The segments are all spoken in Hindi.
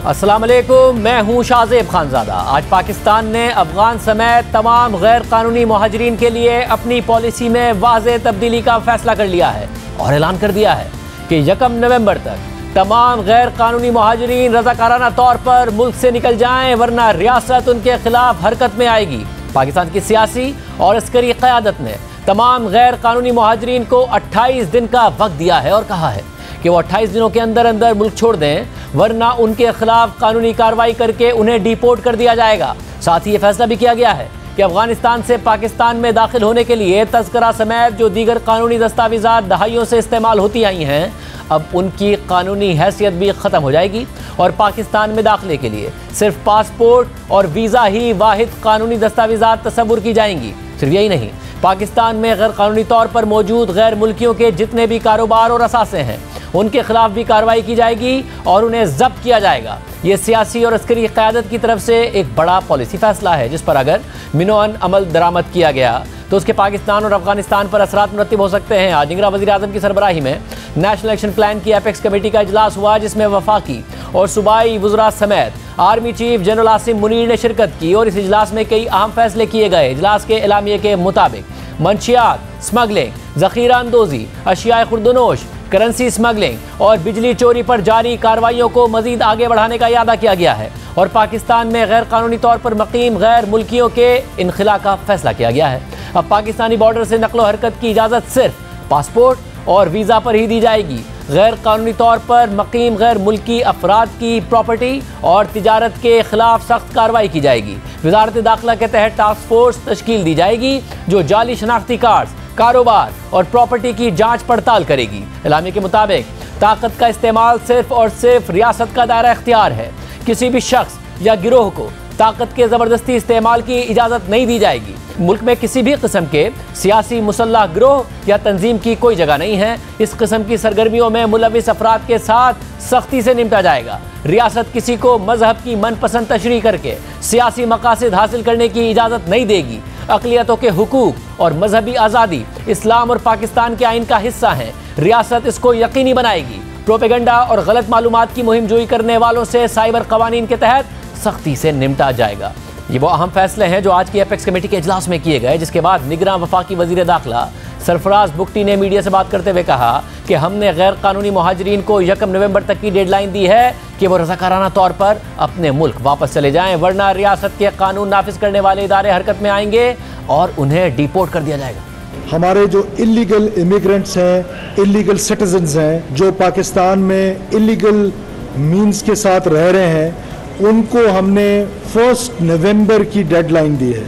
अस्सलाम वालेकुम, मैं हूं शाहजेब खानजादा। आज पाकिस्तान ने अफगान समेत तमाम गैर कानूनी मुहाजिरीन के लिए अपनी पॉलिसी में वाज़ेह तब्दीली का फैसला कर लिया है और ऐलान कर दिया है कि 1 नवंबर तक तमाम गैर कानूनी मुहाजिरीन रज़ाकाराना तौर पर मुल्क से निकल जाएं, वरना रियासत उनके खिलाफ हरकत में आएगी। पाकिस्तान की सियासी और अस्करी क़यादत ने तमाम गैर कानूनी मुहाजिरीन को 28 दिन का वक्त दिया है और कहा है कि वो 28 दिनों के अंदर अंदर मुल्क छोड़ दें, वरना उनके खिलाफ कानूनी कार्रवाई करके उन्हें डिपोर्ट कर दिया जाएगा। साथ ही ये फैसला भी किया गया है कि अफगानिस्तान से पाकिस्तान में दाखिल होने के लिए तज़किरा समेत जो दीगर कानूनी दस्तावेज़ात दहाइयों से इस्तेमाल होती आई हैं, अब उनकी कानूनी हैसियत भी ख़त्म हो जाएगी और पाकिस्तान में दाखिले के लिए सिर्फ पासपोर्ट और वीज़ा ही वाहिद कानूनी दस्तावेज़ात तस्वुर की जाएंगी। सिर्फ यही नहीं, पाकिस्तान में गैर कानूनी तौर पर मौजूद गैर मुल्कियों के जितने भी कारोबार और असासे हैं, उनके खिलाफ भी कार्रवाई की जाएगी और उन्हें जब्त किया जाएगा। ये सियासी और अस्करी क़यादत की तरफ से एक बड़ा पॉलिसी फैसला है, जिस पर अगर मिनोअन अमल दरामद किया गया तो उसके पाकिस्तान और अफगानिस्तान पर असरात मुरत्तिब हो सकते हैं। आज निगरान वज़ीर आज़म की सरबराही में नेशनल एक्शन प्लान की एपेक्स कमेटी का इजलास हुआ, जिसमें वफाकी और सूबाई वज़रा समेत army chief general Asim Munir ने शिरकत की और इस इजलास में कई अहम फैसले किए गए। इजलास के एलामिये के मुताबिक मंशियात, स्मगलिंग, ज़ख़ीरा अंदोज़ी, अशियाए खुर्दनोश, करेंसी स्मगलिंग और बिजली चोरी पर जारी कार्रवाइयों को मजीद आगे बढ़ाने का इरादा किया गया है और पाकिस्तान में गैर कानूनी तौर पर मुक़ीम गैर मुल्कियों के इनखिला का फैसला किया गया है। अब पाकिस्तानी बॉर्डर से नक़्लो हरकत की इजाज़त सिर्फ पासपोर्ट और वीज़ा पर ही दी जाएगी। गैर कानूनी तौर पर मुक़ीम गैर मुल्की अफराद की प्रॉपर्टी और तिजारत के खिलाफ सख्त कार्रवाई की जाएगी। वज़ारत दाखिला के तहत टास्क फोर्स तश्कील दी जाएगी जो जाली शनाख्ती कार्ड्स, कारोबार और प्रॉपर्टी की जांच पड़ताल करेगी। एलामिये के मुताबिक ताकत का इस्तेमाल सिर्फ और सिर्फ रियासत का दायरा इख्तियार है। किसी भी शख्स या गिरोह को ताकत के ज़बरदस्ती इस्तेमाल की इजाज़त नहीं दी जाएगी। मुल्क में किसी भी किस्म के सियासी मुसल्लह गिरोह या तंजीम की कोई जगह नहीं है। इस किस्म की सरगर्मियों में मुलविस अफराद के साथ सख्ती से निपटा जाएगा। रियासत किसी को मजहब की मनपसंद तशरीह करके सियासी मकासद हासिल करने की इजाज़त नहीं देगी। अक़लियतों के हुकूक और मजहबी आज़ादी इस्लाम और पाकिस्तान के आइन का हिस्सा हैं। रियासत इसको यकीनी बनाएगी। प्रोपेगेंडा और गलत मालूमात की मुहिम जोई करने वालों से साइबर कवानीन के तहत सख्ती से निपटा जाएगा। ये वो अहम फैसले हैं जो आज की एपेक्स कमेटी के इजलास में किए गए, जिसके बाद निगरान वफाकी वज़ीर दाखिला सरफराज बुगटी ने मीडिया से बात करते हुए कहा कि हमने गैर कानूनी मुहाजिरीन को 1 नवंबर तक की डेडलाइन दी है कि वो रज़ाकाराना तौर पर अपने मुल्क वापस चले जाएं, वरना रियासत के कानून नाफिज करने वाले इदारे हरकत में आएंगे और उन्हें डिपोर्ट कर दिया जाएगा। हमारे जो इलीगल इमिग्रेंट्स हैं, इलीगल सिटीजन्स हैं, जो पाकिस्तान में इलीगल मीन्स के साथ रह रहे हैं, उनको हमने 1 नवंबर की डेडलाइन दी है।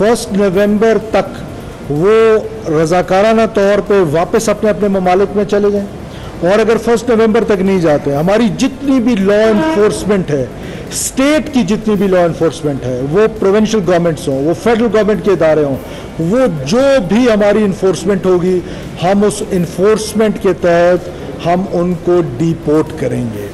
1 नवंबर तक वो रज़ाकाराना तौर पे वापस अपने अपने ममालिक में चले जाएं और अगर 1 नवंबर तक नहीं जाते, हमारी जितनी भी लॉ इन्फोर्समेंट है, स्टेट की जितनी भी लॉ इन्फोर्समेंट है, वो प्रोविंशियल गवर्नमेंट्स हों, वो फेडरल गवर्नमेंट के इदारे हों, वो जो भी हमारी इन्फोर्समेंट होगी, हम उस इन्फोर्समेंट के तहत हम उनको डिपोर्ट करेंगे।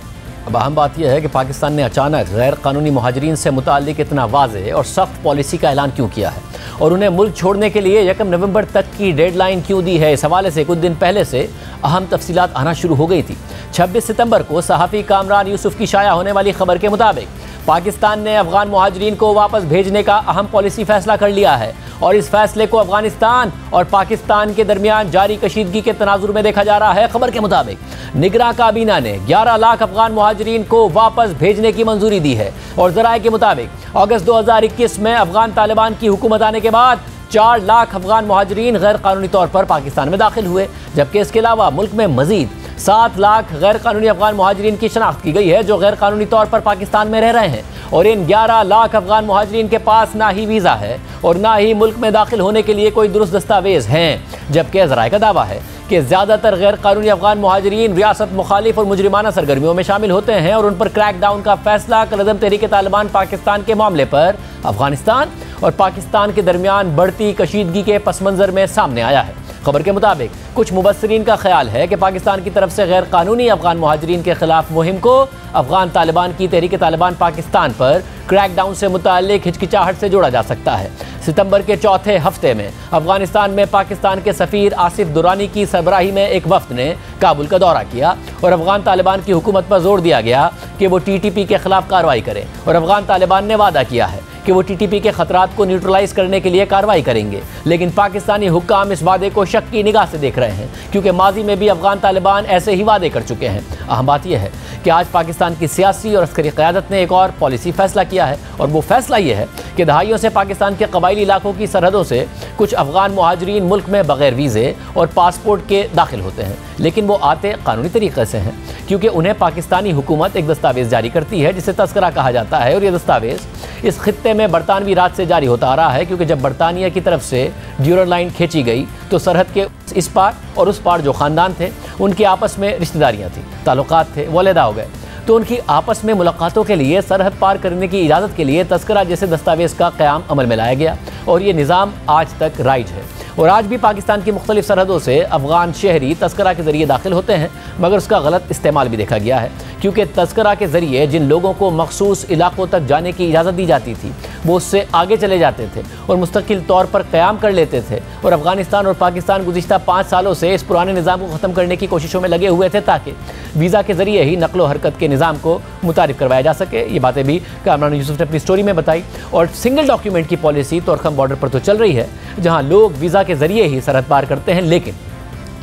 अब अहम बात यह है कि पाकिस्तान ने अचानक गैर कानूनी मुहाजिरीन से मुताल्लिक इतना वाज़ेह और सख्त पॉलिसी का ऐलान क्यों किया है और उन्हें मुल्क छोड़ने के लिए 1 नवंबर तक की डेडलाइन क्यों दी है। इस हवाले से कुछ दिन पहले से अहम तफसीलात आना शुरू हो गई थी। 26 सितंबर को सहाफ़ी कामरान यूसुफ की शाया होने वाली खबर के मुताबिक पाकिस्तान ने अफगान मुहाजिरीन को वापस भेजने का अहम पॉलिसी फैसला कर लिया है और इस फैसले को अफगानिस्तान और पाकिस्तान के दरमियान जारी कशीदगी के तनाजुर में देखा जा रहा है। खबर के मुताबिक निगरान काबीना ने 11 लाख अफगान मुहाजिरीन को वापस भेजने की मंजूरी दी है और ज़राए के मुताबिक अगस्त 2021 में अफगान तालिबान की हुकूमत आने के बाद 4 लाख अफगान मुहाजिरीन गैर कानूनी तौर पर पाकिस्तान में दाखिल हुए, जबकि इसके अलावा मुल्क में मजीद 7 लाख गैर कानूनी अफगान मुहाजिरीन की शनाख्त की गई है जो गैर कानूनी तौर पर पाकिस्तान में रह रहे हैं और इन 11 लाख अफगान मुहाजिरीन के पास ना ही वीज़ा है और ना ही मुल्क में दाखिल होने के लिए कोई दुरुस्त दस्तावेज़ हैं, जबकि ज़राए का दावा है कि ज़्यादातर गैर कानूनी अफगान मुहाजिरीन रियासत मुखालिफ और मुजरिमाना सरगर्मियों में शामिल होते हैं और उन पर क्रैकडाउन का फैसला कलअदम तहरीक तालिबान पाकिस्तान के मामले पर अफगानिस्तान और पाकिस्तान के दरमियान बढ़ती कशीदगी के पस मंज़र में सामने आया है। खबर के मुताबिक कुछ मुबस्सिरीन का ख्याल है कि पाकिस्तान की तरफ से गैर कानूनी अफगान मुहाजिरीन के खिलाफ मुहिम को अफगान तालिबान की तहरीक तालिबान पाकिस्तान पर क्रैकडाउन से मुताल्लिक हिचकिचाहट से जोड़ा जा सकता है। सितंबर के चौथे हफ्ते में अफगानिस्तान में पाकिस्तान के सफ़ीर आसिफ दुरानी की सरबराही में एक वफ्द ने काबुल का दौरा किया और अफगान तालिबान की हुकूमत पर जोर दिया गया कि वो TTP के खिलाफ कार्रवाई करे और अफगान तालिबान ने वादा किया है कि वो TTP के खतरात को न्यूट्रलाइज करने के लिए कार्रवाई करेंगे। लेकिन पाकिस्तानी हुक्काम इस वादे को शक की निगाह से देख रहे हैं, क्योंकि माजी में भी अफगान तालिबान ऐसे ही वादे कर चुके हैं। अहम बात यह है कि आज पाकिस्तान की सियासी और अस्करी क़यादत ने एक और पॉलिसी फैसला किया है, और वो फैसला ये है कि दहाइयों से पाकिस्तान के कबायली इलाकों की सरहदों से कुछ अफगान मुहाजिरीन मुल्क में बगैर वीज़े और पासपोर्ट के दाखिल होते हैं, लेकिन वो आते कानूनी तरीके से हैं, क्योंकि उन्हें पाकिस्तानी हुकूमत एक दस्तावेज़ जारी करती है जिसे तस्करा कहा जाता है। और ये दस्तावेज़ इस खित्ते में बरतानवी राज से जारी होता आ रहा है, क्योंकि जब बरतानिया की तरफ से ड्यूरल लाइन खींची गई तो सरहद के इस पार और उस पार जो ख़ानदान थे उनकी आपस में रिश्तेदारियाँ थी, ताल्लुकात थे, वो अलहदा हो गए। तो उनकी आपस में मुलाकातों के लिए सरहद पार करने की इजाज़त के लिए तस्करा जैसे दस्तावेज़ का क़याम अमल में लाया गया, और ये निज़ाम आज तक राइज है। और आज भी पाकिस्तान की मुख्तलिफ सरहदों से अफगान शहरी तस्करा के ज़रिए दाखिल होते हैं, मगर उसका गलत इस्तेमाल भी देखा गया है, क्योंकि तस्करा के ज़रिए जिन लोगों को मखसूस इलाकों तक जाने की इजाज़त दी जाती थी वो उससे आगे चले जाते थे और मुस्तकिल तौर पर क़याम कर लेते थे। और अफगानिस्तान और पाकिस्तान गुज़िश्ता 5 सालों से इस पुराने निज़ाम को ख़त्म करने की कोशिशों में लगे हुए थे, ताकि वीज़ा के ज़रिए ही नकलो हरकत के निज़ाम को मुतारिफ करवाया जा सके। ये बातें भी कामरान यूसुफ ने अपनी स्टोरी में बताई। और सिंगल डॉक्यूमेंट की पॉलिसी तोरखम बॉर्डर पर तो चल रही है, जहाँ लोग वीज़ा के ज़रिए ही सरहद पार करते हैं, लेकिन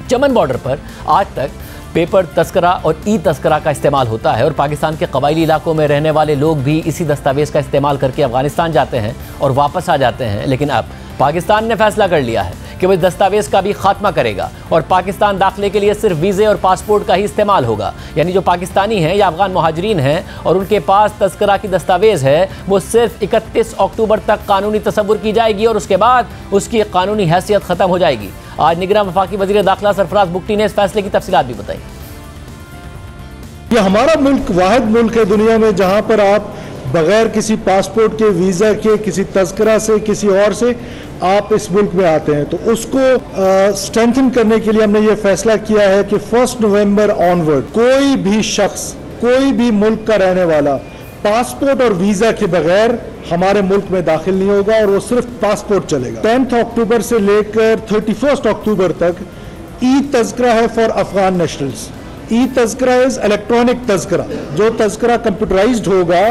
चमन बॉर्डर पर आज तक पेपर तस्करा और ई तस्करा का इस्तेमाल होता है, और पाकिस्तान के कबायली इलाकों में रहने वाले लोग भी इसी दस्तावेज़ का इस्तेमाल करके अफगानिस्तान जाते हैं और वापस आ जाते हैं। लेकिन अब पाकिस्तान ने फैसला कर लिया है कि वो इस दस्तावेज़ का भी खात्मा करेगा और पाकिस्तान दाखिले के लिए सिर्फ वीज़े और पासपोर्ट का ही इस्तेमाल होगा। यानी जो पाकिस्तानी हैं या अफगान मुहाजिरीन हैं और उनके पास तस्करा की दस्तावेज़ है, वो सिर्फ 31 अक्टूबर तक कानूनी तसव्वुर की जाएगी और उसके बाद उसकी कानूनी हैसियत ख़त्म हो जाएगी। आज निगरान वफाकी वज़ीर दाखिला सरफराज बुगटी ने इस फैसले की तफसीलात भी बताई। ये हमारा मुल्क वाहिद मुल्क है दुनिया में जहां पर आप बगैर किसी पासपोर्ट के, वीज़ा के, किसी तस्करा से, किसी और से आप इस मुल्क में आते हैं। तो उसको स्ट्रेंथन करने के लिए हमने ये फैसला किया है कि 1 नवंबर ऑनवर्ड कोई भी शख्स, कोई भी मुल्क का रहने वाला पासपोर्ट और वीज़ा के बगैर हमारे मुल्क में दाखिल नहीं होगा, और वो सिर्फ पासपोर्ट चलेगा। 10 अक्टूबर से लेकर 31 अक्टूबर तक ई तस्करा है फॉर अफगान नेशनल्स। ई तस्करा इज इलेक्ट्रॉनिक तस्करा, जो तस्करा कंप्यूटराइज्ड होगा,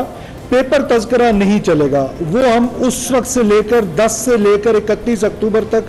पेपर तस्करा नहीं चलेगा। वो हम उस वक्त से लेकर 10 से लेकर 31 अक्टूबर तक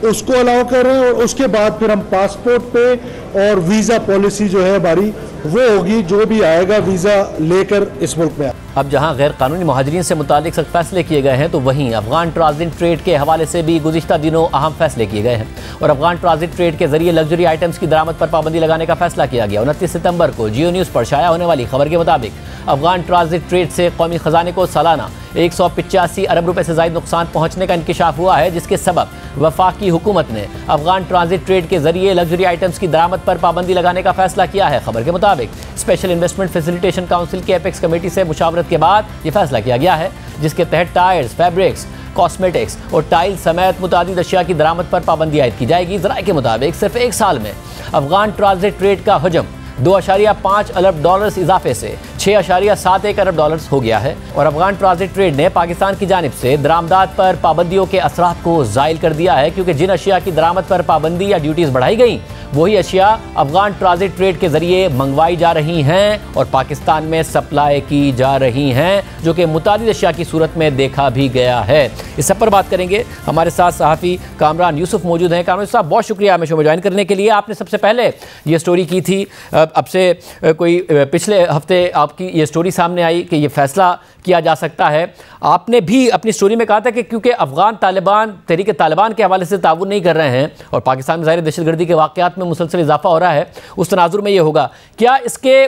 उसको अलाउ कर रहे हैं, और उसके बाद फिर हम पासपोर्ट पे और वीज़ा पॉलिसी जो है हमारी वो होगी, जो भी आएगा वीज़ा लेकर इस मुल्क में। अब जहां गैर कानूनी मुहाजिरीन से मुतालिक सख्त फैसले किए गए हैं, तो वहीं अफगान ट्रांजिट ट्रेड के हवाले से भी गुज़िश्ता दिनों अहम फैसले किए गए हैं, और अफगान ट्रांजिट ट्रेड के जरिए लग्जरी आइटम्स की दरामद पर पाबंदी लगाने का फैसला किया गया। 29 सितंबर को जियो न्यूज़ पर शाया होने वाली खबर के मुताबिक अफगान ट्रांजिट ट्रेड से कौमी खजाने को सालाना 185 अरब रुपए से ज़ायद नुकसान पहुँचने का इंकिशाफ हुआ है, जिसके सबब वफाकी हुकूमत ने अफगान ट्रांजिट ट्रेड के जरिए लग्जरी आइटम्स की दरामद पर पाबंदी लगाने का फैसला किया है। खबर के मुताबिक स्पेशल इन्वेस्टमेंट फैसिलिटेशन काउंसिल की एपेक्स कमेटी से मुशावरत के बाद यह फैसला किया गया है, जिसके तहत टायर्स, फैब्रिक्स, कॉस्मेटिक्स और टाइल समेत मुतादिद अशिया की दरामद पर पाबंदी आयद की जाएगी। ज़राए के मुताबिक सिर्फ एक साल में अफगान ट्रांजिट ट्रेड का हजम 2.5 अरब डॉलर्स इजाफे से 6.71 अरब डॉलर्स हो गया है, और अफगान ट्रांजिट ट्रेड ने पाकिस्तान की जानिब से दरामदात पर पाबंदियों के असरात को ज़ाइल कर दिया है, क्योंकि जिन अशिया की दरामद पर पाबंदी या ड्यूटीज़ बढ़ाई गई वही अशिया अफगान ट्रांजिट ट्रेड के जरिए मंगवाई जा रही हैं और पाकिस्तान में सप्लाई की जा रही हैं, जो कि मुतादिद अशिया की सूरत में देखा भी गया है। इस सब पर बात करेंगे। हमारे साथ सहाफ़ी कामरान यूसुफ मौजूद हैं। कामरान साहब, बहुत शुक्रिया हमें शो में ज्वाइन करने के लिए। आपने सबसे पहले ये स्टोरी की थी, अब से कोई पिछले हफ्ते आपकी ये स्टोरी सामने आई कि ये फैसला किया जा सकता है। आपने भी अपनी स्टोरी में कहा था कि क्योंकि अफगान तालिबान तहरीक तालिबान के हवाले से ताउन नहीं कर रहे हैं और पाकिस्तान में ज़ाहिर दहशतगर्दी के वाक़यात में मुसलसल इजाफा हो रहा है, उस तनाजुर में ये होगा। क्या इसके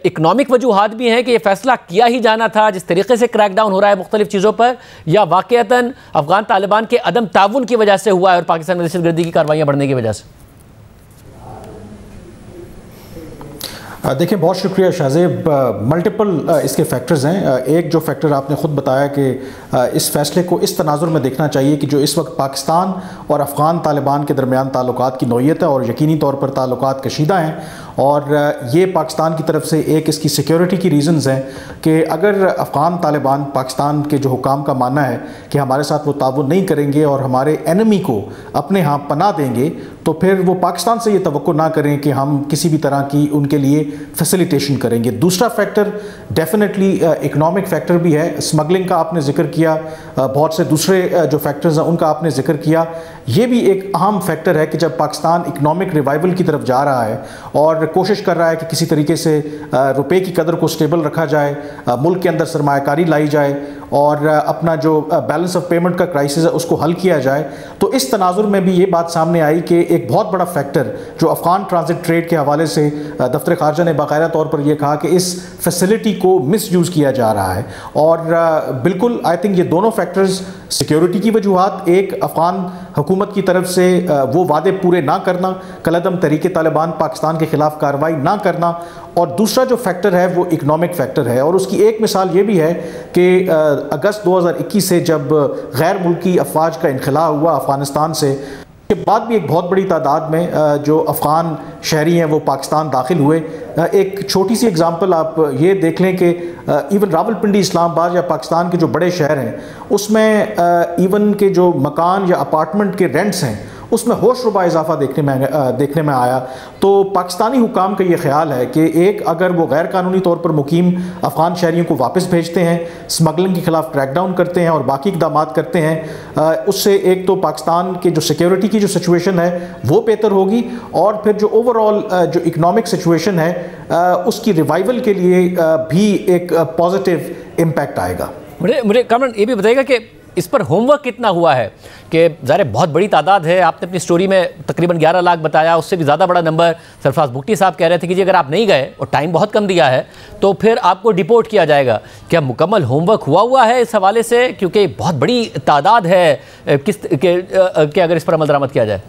इकनॉमिक वजूहात भी हैं कि ये फैसला किया ही जाना था जिस तरीके से क्रैकडाउन हो रहा है मुख्तलिफ चीज़ों पर, या वाक़यतन अफगान तालिबान के अदम ताउन की वजह से हुआ है और पाकिस्तान में दहशतगर्दी की कार्रवाइयाँ बढ़ने की वजह से? देखिए, बहुत शुक्रिया शाहजेब। मल्टीपल इसके फैक्टर्स हैं। एक जो फैक्टर आपने ख़ुद बताया कि इस फैसले को इस तनाजुर में देखना चाहिए कि जो इस वक्त पाकिस्तान और अफ़गान तालिबान के दरमियान ताल्लुकात की नौयत है और यकीनी तौर पर ताल्लुकात कशीदा हैं, और ये पाकिस्तान की तरफ से एक इसकी सिक्योरिटी की रीज़न्स हैं कि अगर अफ़गान तालिबान पाकिस्तान के जो हुकाम का मानना है कि हमारे साथ वो ताउन नहीं करेंगे और हमारे एनिमी को अपने यहाँ पनाह देंगे, तो फिर वो पाकिस्तान से ये तवक्को ना करें कि हम किसी भी तरह की उनके लिए फैसिलिटेशन करेंगे। दूसरा फैक्टर डेफिनेटली इकनॉमिक फैक्टर भी है। स्मगलिंग का आपने जिक्र किया, बहुत से दूसरे जो फैक्टर्स हैं उनका आपने जिक्र किया। ये भी एक अहम फैक्टर है कि जब पाकिस्तान इकनॉमिक रिवाइवल की तरफ जा रहा है और कोशिश कर रहा है कि किसी तरीके से रुपए की कदर को स्टेबल रखा जाए, मुल्क के अंदर सरमायाकारी लाई जाए और अपना जो बैलेंस ऑफ पेमेंट का क्राइसिस है उसको हल किया जाए, तो इस तनाजुर में भी ये बात सामने आई कि एक बहुत बड़ा फैक्टर जो अफ़गान ट्रांजिट ट्रेड के हवाले से दफ्तर ख़ारजा ने बाकायदा तौर पर यह कहा कि इस फैसिलिटी को मिसयूज़ किया जा रहा है। और बिल्कुल आई थिंक ये दोनों फैक्टर्स, सिक्योरिटी की वजूहात, एक अफ़गान हुकूमत की तरफ से वो वादे पूरे ना करना, कलअदम तहरीक तालिबान पाकिस्तान के ख़िलाफ़ कार्रवाई ना करना, और दूसरा जो फैक्टर है वो इकनॉमिक फैक्टर है। और उसकी एक मिसाल ये भी है कि अगस्त 2021 से जब गैर मुल्की अफवाज का इनखला हुआ अफ़गानिस्तान से, के बाद भी एक बहुत बड़ी तादाद में जो अफ़गान शहरी हैं वो पाकिस्तान दाखिल हुए। एक छोटी सी एग्ज़ाम्पल आप ये देख लें कि इवन रावलपिंडी, इस्लामाबाद या पाकिस्तान के जो बड़े शहर हैं उसमें इवन के जो मकान या अपार्टमेंट के रेंट्स हैं उसमें होशरुबा इजाफा देखने में आया। तो पाकिस्तानी हुकाम का ये ख्याल है कि एक, अगर वो गैर कानूनी तौर पर मुकीम अफ़गान शहरियों को वापस भेजते हैं, स्मगलिंग के ख़िलाफ़ क्रैकडाउन करते हैं और बाकी इक़दाम करते हैं, उससे एक तो पाकिस्तान के जो सिक्योरिटी की जो सिचुएशन है वो बेहतर होगी, और फिर जो ओवरऑल जो इकनॉमिक सिचुएशन है उसकी रिवाइवल के लिए भी एक पॉजिटिव इम्पैक्ट आएगा। मुझे कामरान ये भी बताइएगा कि इस पर होमवर्क कितना हुआ है कि ज़ाहिर बहुत बड़ी तादाद है। आपने अपनी स्टोरी में तकरीबन 11 लाख बताया, उससे भी ज़्यादा बड़ा नंबर सरफराज बुगटी साहब कह रहे थे कि जी अगर आप नहीं गए और टाइम बहुत कम दिया है तो फिर आपको डिपोर्ट किया जाएगा। क्या मुकम्मल होमवर्क हुआ है इस हवाले से, क्योंकि बहुत बड़ी तादाद है कि अगर इस पर अमल दरामद किया जाए?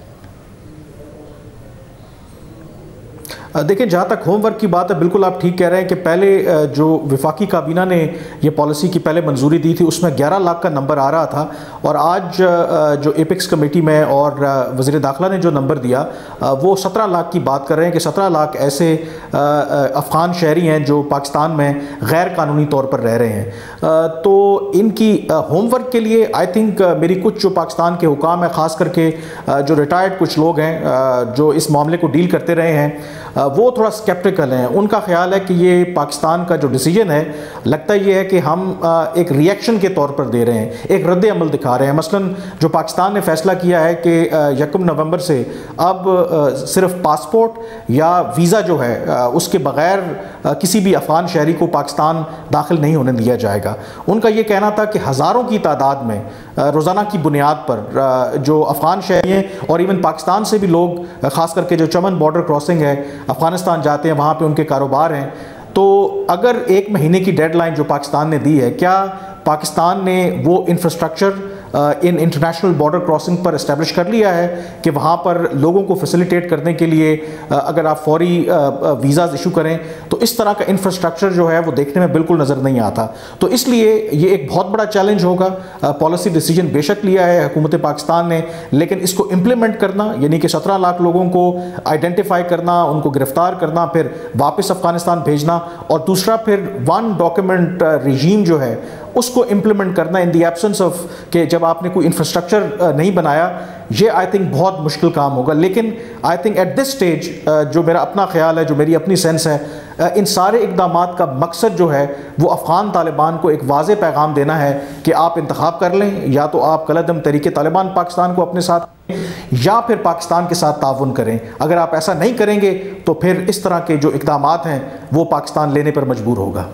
देखिए, जहाँ तक होमवर्क की बात है, बिल्कुल आप ठीक कह रहे हैं कि पहले जो वफाकी काबीना ने ये पॉलिसी की पहले मंजूरी दी थी उसमें 11 लाख का नंबर आ रहा था, और आज जो एपेक्स कमेटी में और वज़ीर दाखिला ने जो नंबर दिया वो 17 लाख की बात कर रहे हैं कि 17 लाख ऐसे अफ़गान शहरी हैं जो पाकिस्तान में गैर कानूनी तौर पर रह रहे हैं। तो इनकी होमवर्क के लिए आई थिंक मेरी कुछ जो पाकिस्तान के हुकाम हैं, ख़ास करके जो रिटायर्ड कुछ लोग हैं जो इस मामले को डील करते रहे हैं, वो थोड़ा स्केप्टिकल हैं। उनका ख्याल है कि ये पाकिस्तान का जो डिसीजन है, लगता ये है कि हम एक रिएक्शन के तौर पर दे रहे हैं, एक रद्द अमल दिखा रहे हैं। मसलन जो पाकिस्तान ने फैसला किया है कि 1 नवंबर से अब सिर्फ पासपोर्ट या वीज़ा जो है उसके बग़ैर किसी भी अफ़गान शहरी को पाकिस्तान दाखिल नहीं होने दिया जाएगा। उनका ये कहना था कि हज़ारों की तादाद में रोज़ाना की बुनियाद पर जो अफ़गान शहरी हैं और इवन पाकिस्तान से भी लोग, ख़ास करके जो चमन बॉर्डर क्रॉसिंग है अफ़गानिस्तान जाते हैं, वहाँ पे उनके कारोबार हैं। तो अगर 1 महीने की डेडलाइन जो पाकिस्तान ने दी है, क्या पाकिस्तान ने वो infrastructure in international border crossing पर इस्टेब्लिश कर लिया है कि वहाँ पर लोगों को फैसिलिटेट करने के लिए अगर आप फौरी वीज़ाज़ इशू करें, तो इस तरह का इंफ्रास्ट्रक्चर जो है वो देखने में बिल्कुल नज़र नहीं आता। तो इसलिए ये एक बहुत बड़ा चैलेंज होगा। पॉलिसी डिसीजन बेशक लिया है हुकूमत पाकिस्तान ने, लेकिन इसको इम्प्लीमेंट करना, यानी कि 17 लाख लोगों को आइडेंटिफाई करना, उनको गिरफ्तार करना, फिर वापस अफ़गानिस्तान भेजना, और दूसरा फिर 1 डॉक्यूमेंट रिजीम जो है उसको इम्प्लीमेंट करना इन द एब्सेंस ऑफ कि जब आपने कोई इंफ्रास्ट्रक्चर नहीं बनाया, ये आई थिंक बहुत मुश्किल काम होगा। लेकिन I think at this stage जो मेरा अपना ख्याल है, जो मेरी अपनी सेंस है, इन सारे इक़दामात का मकसद जो है वो अफ़गान तालिबान को एक वाज़े पैगाम देना है कि आप इंतखाब कर लें, या तो आप कलअदम तहरीक तालिबान पाकिस्तान को अपने साथ या फिर पाकिस्तान के साथ ताउन करें। अगर आप ऐसा नहीं करेंगे तो फिर इस तरह के जो इक़दामात हैं वो पाकिस्तान लेने पर मजबूर होगा।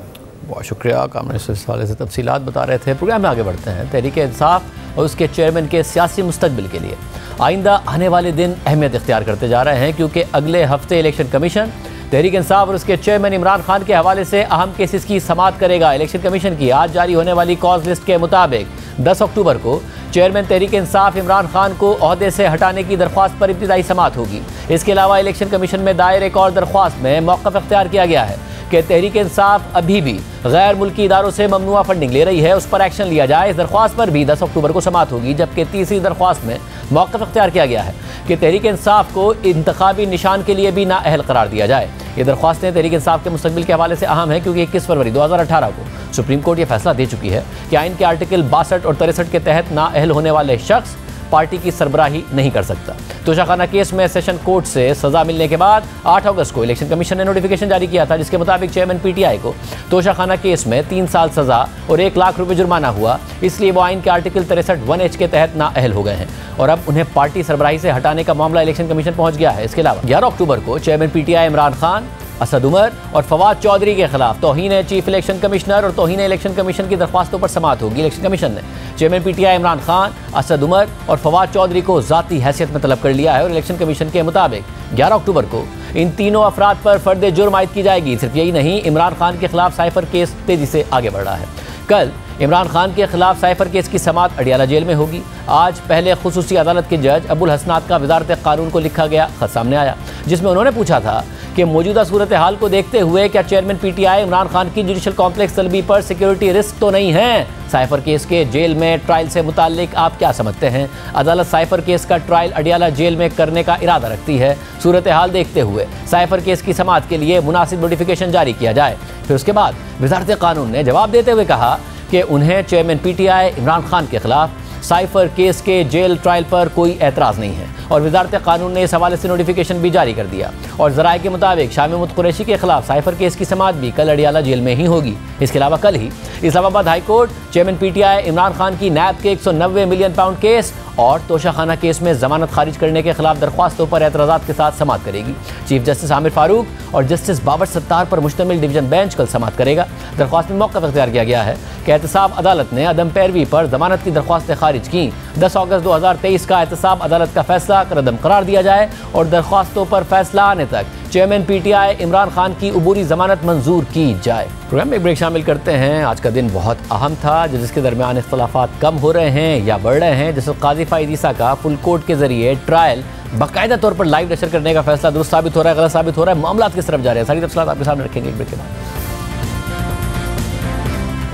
बहुत शुक्रिया कामरान, इस हवाले से तफसीलात बता रहे थे। प्रोग्राम में आगे बढ़ते हैं। तहरीक इंसाफ और उसके चेयरमैन के सियासी मुस्तकबिल के लिए आइंदा आने वाले दिन अहमियत इख्तियार करते जा रहे हैं, क्योंकि अगले हफ्ते इलेक्शन कमीशन तहरीक इंसाफ और उसके चेयरमैन इमरान खान के हवाले से अहम केसेस की समाअत करेगा। इलेक्शन कमीशन की आज जारी होने वाली कॉज लिस्ट के मुताबिक 10 अक्टूबर को चेयरमैन तहरीक इंसाफ इमरान खान को ओहदे से हटाने की दरख्वास्त पर इब्तिदाई समाअत होगी। इसके अलावा इलेक्शन कमीशन में दायर एक और दरख्वास्त में मौक़िफ़ इख्तियार किया गया है कि तहरीक इंसाफ अभी भी गैर मुल्की इदारों से ममनुआ फंडिंग ले रही है, उस पर एक्शन लिया जाए। इस दरख्वास्त पर भी 10 अक्टूबर को समाअत होगी। जबकि तीसरी दरख्वास्त में मौक़िफ़ इख्तियार किया गया है कि तहरीक इंसाफ को इंतखाबी निशान के लिए भी नाअहल करार दिया जाए। ये दरख्वास्तें तहरीक इंसाफ के मुस्तक़बिल के हवाले से अहम है, क्योंकि 21 फरवरी 2018 को सुप्रीम कोर्ट ये फैसला दे चुकी है कि आइन के आर्टिकल 62 और 63 के तहत नाअहल होने वाले शख्स पार्टी की सरबराही नहीं कर सकता। तोशाखाना केस में सेशन कोर्ट से सजा मिलने के बाद 8 अगस्त को इलेक्शन कमीशन ने नोटिफिकेशन जारी किया था, जिसके मुताबिक चेयरमैन पीटीआई को तोशाखाना केस में 3 साल सजा और 1 लाख रुपए जुर्माना हुआ। इसलिए वो आइन के आर्टिकल 63 1H के तहत नाअहल हो गए हैं और अब उन्हें पार्टी सरबराही से हटाने का मामला इलेक्शन कमीशन पहुंच गया है। इसके अलावा 11 अक्टूबर को चेयरमैन पीटीआई इमरान खान, असद उमर और फवाद चौधरी के खिलाफ तौहीन चीफ इलेक्शन कमिश्नर और तौहीन इलेक्शन कमीशन की दरख्वास्तों पर समाअत होगी। इलेक्शन कमीशन ने चेयरमैन पीटीआई इमरान खान, असद उमर और फवाद चौधरी को ज़ाती हैसियत में तलब कर लिया है और इलेक्शन कमीशन के मुताबिक 11 अक्टूबर को इन तीनों अफराद पर फर्द जुर्म आयद की जाएगी। सिर्फ यही नहीं, इमरान खान के खिलाफ साइफर केस तेजी से आगे बढ़ रहा है। कल इमरान खान के खिलाफ साइफर केस की समाअत अडियाला जेल में होगी। आज पहले खुसूसी अदालत के जज अबुल हसनात का वजारत कानून को लिखा गया खत सामने आया, जिसमें उन्होंने पूछा था कि मौजूदा सूरत हाल को देखते हुए क्या चेयरमैन पीटीआई इमरान खान की जुडिशल कॉम्प्लेक्स तलबी पर सिक्योरिटी रिस्क तो नहीं है? साइफर केस के जेल में ट्रायल से मुताल्लिक आप क्या समझते हैं? अदालत साइफर केस का ट्रायल अडियाला जेल में करने का इरादा रखती है। सूरत हाल देखते हुए साइफर केस की समाअत के लिए मुनासिब नोटिफिकेशन जारी किया जाए। फिर उसके बाद वजारत कानून ने जवाब देते हुए कहा कि उन्हें चेयरमैन पीटीआई इमरान खान के खिलाफ साइफर केस के जेल ट्रायल पर कोई एतराज़ नहीं है और वजारत कानून ने इस हवाले से नोटिफिकेशन भी जारी कर दिया। और ज़राए के मुताबिक शामी महमूद कुरैशी के खिलाफ साइफर केस की समाअत भी कल अडियाला जेल में ही होगी। इसके अलावा कल ही Islamabad high court chairman PTI Imran Khan की नैब के 190 मिलियन पाउंड केस और तोशाखाना केस में जमानत खारिज करने के खिलाफ दरख्वास्तों पर एतराज़ात के साथ समाअत करेगी। चीफ जस्टिस आमिर फारूक और जस्टिस बाबर सत्तार पर मुश्तमिल डिवीजन बेंच कल समाअत करेगा। दरख्वास्त में मौक़िफ़ इख्तियार किया गया है कि एहतसाब अदालत ने अदम पैरवी पर जमानत की दरख्वास्तें खारिज की। 10 अगस्त 2023 का एहतसाब अदालत का फैसला करदम करार दिया जाए और दरख्वास्तों पर फैसला आने तक चेयरमैन पीटीआई इमरान खान की उबूरी जमानत मंजूर की जाए। प्रोग्राम में एक ब्रेक शामिल करते हैं। आज का दिन बहुत अहम था, जिसके दरमियान इख्तलाफात कम हो रहे हैं या बढ़ रहे हैं। जैसे काजी फाइज ईसा का फुल कोर्ट के जरिए ट्रायल बाकायदा तौर पर लाइव नशर करने का फैसला दुरुस्त साबित हो रहा है, गलत साबित हो रहा है, मामला किस तरफ जा रहे हैं, सारी तफसीलात आपके सामने रखेंगे एक ब्रेक के बाद।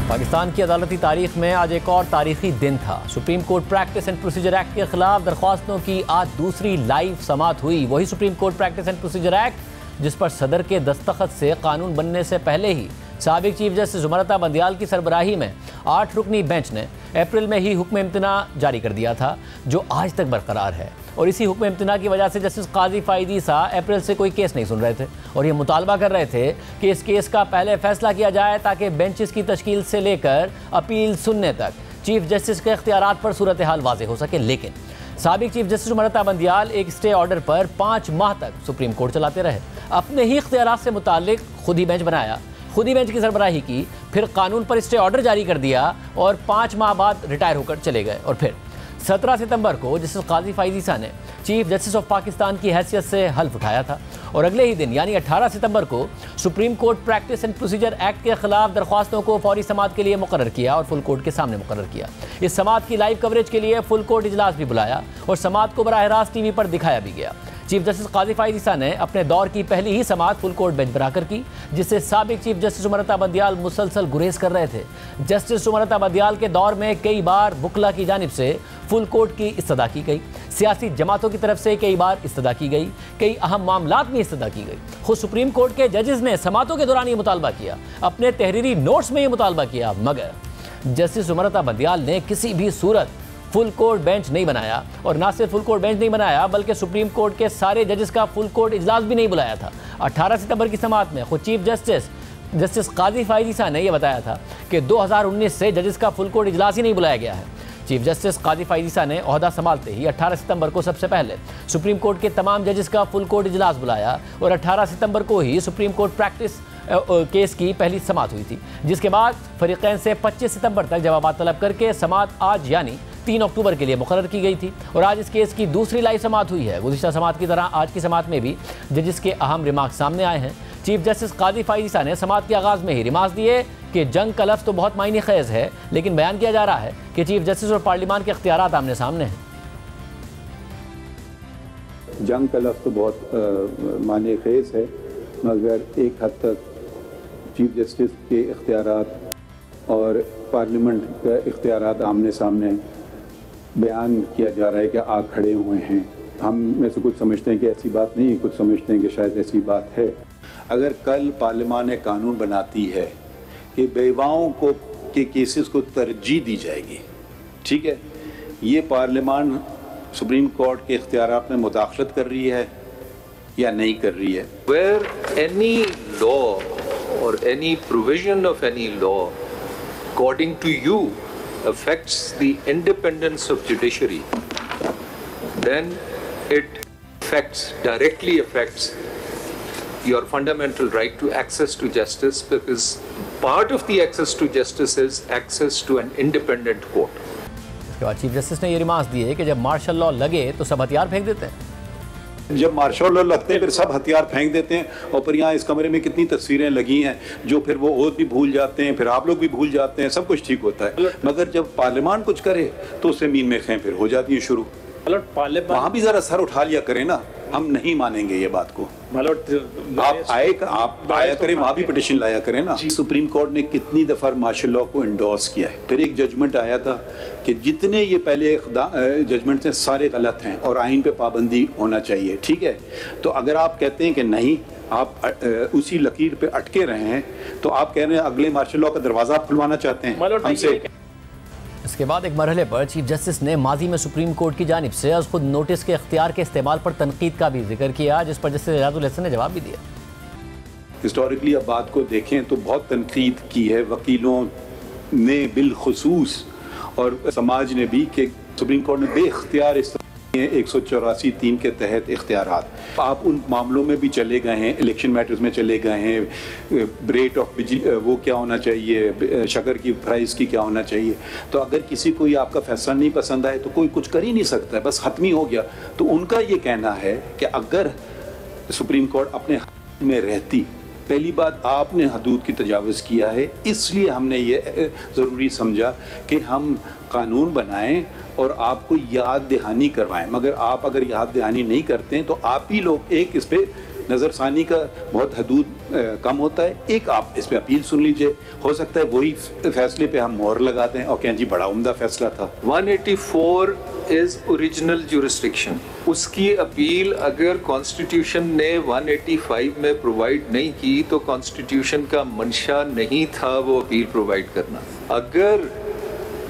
पाकिस्तान की अदालती तारीख में आज एक और तारीखी दिन था। Supreme court practice and procedure act के खिलाफ दरख्वास्तों की आज दूसरी लाइव समाअत हुई। वही supreme court practice and procedure act जिस पर सदर के दस्तखत से कानून बनने से पहले ही साबिक चीफ जस्टिस जुमरता बंदियाल की सरबराही में 8 रुकनी बेंच ने अप्रैल में ही हुक्म इम्तना जारी कर दिया था, जो आज तक बरकरार है। और इसी हुक्म इम्तना की वजह से जस्टिस काजी फाइज ईसा अप्रैल से कोई केस नहीं सुन रहे थे और ये मुतालबा कर रहे थे कि इस केस का पहले फैसला किया जाए, ताकि बेंचेस की तश्कील से लेकर अपील सुनने तक चीफ जस्टिस के इख्तियारात पर सूरत हाल वाज़ेह हो सके। लेकिन साबिक चीफ जस्टिस जुमरता बंदियाल एक स्टे ऑर्डर पर 5 माह तक सुप्रीम कोर्ट चलाते रहे। अपने ही इख्तियारात से मुताल्लिक खुद ही बेंच बनाया, खुद ही बेंच की सरबराही की, फिर कानून पर स्टे ऑर्डर जारी कर दिया और 5 माह बाद रिटायर होकर चले गए। और फिर 17 सितंबर को जस्टिस काजी फाइज ईसा ने चीफ जस्टिस ऑफ पाकिस्तान की हैसियत से हल्फ उठाया था और अगले ही दिन यानी 18 सितंबर को supreme court practice and procedure act के खिलाफ दरख्वास्तों को फौरी समाअत के लिए मुकर्रर किया और फुल कोर्ट के सामने मुकर्रर किया। इस समाअत की लाइव कवरेज के लिए फुल कोर्ट इजलास भी बुलाया और समाअत को बराह रास्त टीवी पर दिखाया भी गया। चीफ जस्टिस काजी फाइज ईसा ने अपने दौर की पहली ही समाअत फुल कोर्ट बेंच पर आकर की, जिससे साबिक चीफ जस्टिस जुमरता बंदियाल मुसलसल गुरेज कर रहे थे। जस्टिस जुमरता बंदियाल के दौर में कई बार वकला की जानिब से फुल कोर्ट की इस्तदा की गई, सियासी जमातों की तरफ से कई बार इस्तदा की गई, कई अहम मामलात में इस्तदा की गई। खुद सुप्रीम कोर्ट के जजेस ने समाअतों के दौरान ये मुतालबा किया, अपने तहरीरी नोट्स में ये मुतालबा किया, मगर जस्टिस जुमरता बंदियाल ने किसी भी सूरत फुल कोर्ट बेंच नहीं बनाया। और ना सिर्फ फुल कोर्ट बेंच नहीं बनाया, बल्कि सुप्रीम कोर्ट के सारे जजेस का फुल कोर्ट इजलास भी नहीं बुलाया था। 18 सितंबर की समाअत में खुद चीफ जस्टिस काजी फाइज ईसा ने यह बताया था कि 2019 से जजेस का फुल कोर्ट इजलास ही नहीं बुलाया गया है। चीफ जस्टिस काजी फाइज ईसा ने ओहदा संभालते ही 18 सितंबर को सबसे पहले सुप्रीम कोर्ट के तमाम जजेस का फुल कोर्ट इजलास बुलाया और 18 सितंबर को ही सुप्रीम कोर्ट प्रैक्टिस केस की पहली समाअत हुई थी, जिसके बाद फरीकैन से 25 सितंबर तक जवाब तलब करके समाअत आज यानी 3 अक्टूबर के लिए मुकर्रर की गई थी। और आज इस केस की दूसरी लाइव समाअत हुई है। गुज़िश्ता समाअत की तरह आज की समाअत में भी जजिस के अहम रिमार्क सामने आए हैं। चीफ जस्टिस काजी फाइज ईसा ने समाअत के आगाज में ही रिमार्क्स दिए कि जंग का लफ्ज़ तो बहुत मायने खेज है, लेकिन बयान किया जा रहा है कि चीफ जस्टिस और पार्लियामान के इख्तियारात आमने सामने हैं। जंग का लफ्ज़ तो बहुत मायने खेज है, मगर एक हद तक चीफ जस्टिस के इख्तियारात और पार्लियामेंट का इख्तियारात आमने सामने बयान किया जा रहा है कि आ खड़े हुए हैं। हम में से कुछ समझते हैं कि ऐसी बात नहीं, कुछ समझते हैं कि शायद ऐसी बात है। अगर कल पार्लियामान एक कानून बनाती है कि बेवाओं को के केसेस को तरजीह दी जाएगी, ठीक है, ये पार्लियामान सुप्रीम कोर्ट के इख्तियारात में मुदाखलत कर रही है या नहीं कर रही है? Where any law or any provision of any law, according to you, affects the independence of judiciary, then it directly affects your fundamental right to access to justice, because part of the access to justice is access to an independent court. इसके बाद चीफ जस्टिस ने ये रिमार्क्स दिए कि जब मार्शल लॉ लगे तो सब हथियार फेंक देते हैं। जब मार्शल लॉ लगते हैं फिर सब हथियार फेंक देते हैं, और फिर यहाँ इस कमरे में कितनी तस्वीरें लगी हैं जो फिर वो और भी भूल जाते हैं, फिर आप लोग भी भूल जाते हैं, सब कुछ ठीक होता है। मगर जब पार्लियामान कुछ करे तो उससे मीन में खें फिर हो जाती है शुरू। वहाँ भी जरा सर उठा लिया करें ना, हम नहीं मानेंगे ये बात को। आप आया करें, वहाँ भी पिटिशन लाया करें ना। सुप्रीम कोर्ट ने कितनी दफ़ा मार्शल लॉ को इंडोर्स किया है। फिर एक जजमेंट आया था कि जितने ये पहले जजमेंट हैं सारे गलत हैं और आइन पे पाबंदी होना चाहिए, ठीक है। तो अगर आप कहते हैं कि नहीं, आप उसी लकीर पे अटके रहे हैं, तो आप कह रहे हैं अगले मार्शल लॉ का दरवाज़ा आप खुलवाना चाहते हैं हमसे। इसके बाद एक मरहले पर चीफ जस्टिस ने माजी में सुप्रीम कोर्ट की जानिब से खुद नोटिस के इख्तियार के इस्तेमाल पर तनकीद का भी जिक्र किया, जिस पर जस्टिस एजाजुल हसन ने जवाब भी दिया। हिस्टोरिकली अब बात को देखें तो बहुत तनकीद की है वकीलों ने बिलखुसूस और समाज ने भी, कि सुप्रीम कोर्ट ने बेख्तियार 184(3) के तहत इख्तियारात। आप उन मामलों में भी चले गए हैं, इलेक्शन मैटर्स में चले गए हैं, रेट ऑफ वो क्या होना चाहिए, शक्कर की प्राइस की क्या होना चाहिए। तो अगर किसी को ये आपका फैसला नहीं पसंद आए तो कोई कुछ कर ही नहीं सकता है, बस खत्म ही हो गया। तो उनका ये कहना है कि अगर सुप्रीम कोर्ट अपने हद में रहती, पहली बात आपने हदूद की तजावुज़ किया है, इसलिए हमने ये ज़रूरी समझा कि हम कानून बनाएं और आपको याद दहानी करवाएं। मगर आप अगर याद दहानी नहीं करते हैं तो आप ही लोग, एक इस पर नज़रसानी का बहुत हदूद कम होता है, एक आप इस पर अपील सुन लीजिए, हो सकता है वही फैसले पे हम मोहर लगा दें और कहें जी बड़ा उम्दा फैसला था। 184 इज ओरिजिनल जुरिस्डिक्शन। उसकी अपील अगर कॉन्स्टिट्यूशन ने 185 में प्रोवाइड नहीं की तो कॉन्स्टिट्यूशन का मंशा नहीं था वो अपील प्रोवाइड करना। अगर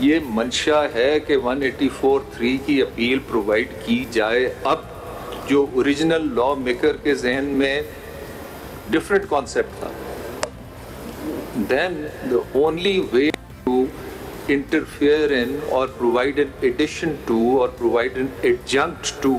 ये मंशा है कि 184(3) की अपील प्रोवाइड की जाए, अब जो ओरिजिनल लॉ मेकर के जहन में डिफरेंट कॉन्सेप्ट था, then the only way to interfere in or provide an addition to or provide an adjunct to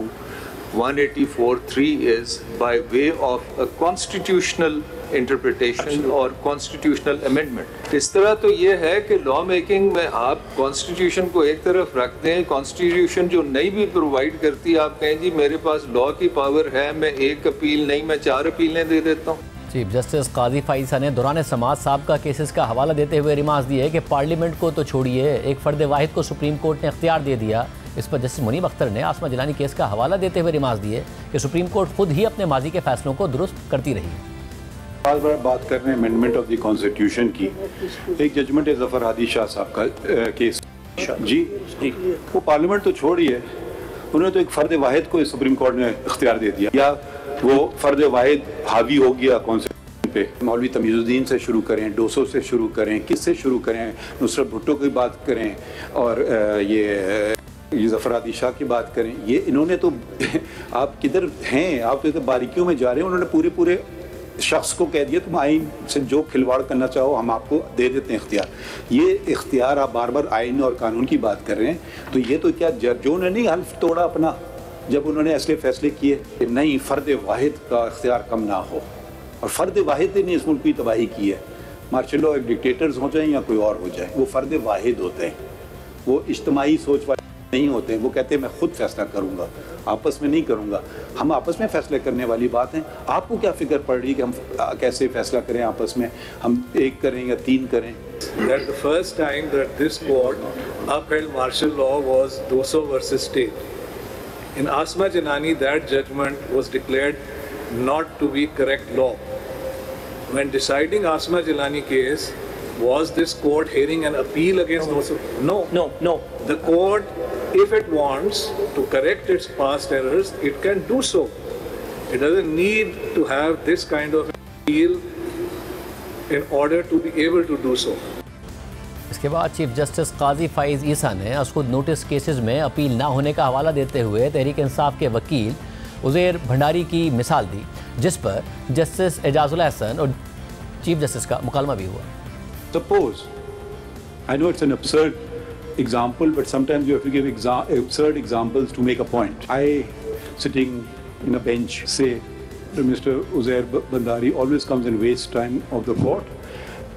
184(3) is by way of a constitutional interpretation or constitutional amendment. इस तरह तो ये है कि लॉ मेकिंग में आप कॉन्स्टिट्यूशन को एक तरफ रख दें, कॉन्स्टिट्यूशन जो नहीं भी प्रोवाइड करती है आप कहें जी मेरे पास लॉ की पावर है, मैं एक अपील नहीं मैं 4 अपीलें दे देता हूँ। चीफ जस्टिस काजी फाइज ईसा ने दौरान समाअत साहब केसेस का हवाला देते हुए रिमार्क्स दिए कि पार्लियामेंट को तो छोड़िए, एक फर्द वाहिद को सुप्रीम कोर्ट ने इख्तियार दे दिया। इस पर जस्टिस मुनीब अख्तर ने आसमा जिलानी केस का हवाला देते हुए रिमार्क्स दिए कि सुप्रीम कोर्ट खुद ही अपने माजी के फैसलों को दुरुस्त करती रही। बात कर रहे हैं अमेंडमेंट ऑफ द कॉन्स्टिट्यूशन की। एक जजमेंट है जफर हादी शाह साहब का केस जी, वो पार्लियामेंट तो छोड़िए, उन्होंने तो एक फर्द वाहिद को सुप्रीम कोर्ट ने इख्तियार दे दिया, या वो फर्द वाहिद हावी हो गया कॉन्स्टिट्यूशन पे। मौलवी तमीज़ुद्दीन से शुरू करें, डोसो से शुरू करें, किससे शुरू करें, नुसरत भुट्टो की बात करें और ये जफर हादी शाह की बात करें। ये इन्होंने तो आप किधर हैं, आप तो बारीकियों में जा रहे हैं। उन्होंने पूरे शख्स को कह दिया तुम आइन से जो खिलवाड़ करना चाहो हम आपको दे देते हैं इख्तियार। ये इख्तियार आप बार बार आइन और कानून की बात कर रहे हैं, तो ये तो क्या जजों ने नहीं हल्फ तोड़ा अपना जब उन्होंने ऐसे फैसले किए कि नहीं फ़र्द वाहिद का इख्तियार कम ना हो, और फ़र्द वाहिद ने इस मुल्क की तबाही की है। मार्शल लॉ डिक्टेटर्स हो जाए या कोई और हो जाए, वो फ़र्द वाहिद होते हैं, वो इज्तिमाई सोच वाले नहीं होते, वो कहते हैं मैं खुद फैसला करूंगा, आपस में नहीं करूंगा। हम आपस में फैसले करने वाली बात है। आपको क्या फिक्र पड़ रही है कि हम कैसे फैसला करें आपस में, हम 1 करें या 3 करें? That the first time that this court upheld martial law was Doso versus State. In Asma Jilani, that judgment was declared not to be correct law. When deciding Asma Jilani case, was this court hearing an appeal against Doso? No. The court, if it wants to correct its past errors, it can do so. It doesn't need to have this kind of appeal in order to be able to do so. इसके बाद चीफ जस्टिस काजी फाइज ईसा ने उसको नोटिस केसेस में अपील ना होने का हवाला देते हुए तहरीक इंसाफ के वकील उज़ैर भंडारी की मिसाल दी, जिस पर जस्टिस एजाजुल हसन और चीफ जस्टिस का मुकालमा भी हुआ। Suppose, I know it's an absurd example, but sometimes you have to give absurd examples to make a point. I, sitting in a bench, say Mr. Uzair Bandari always comes and wastes time of the court,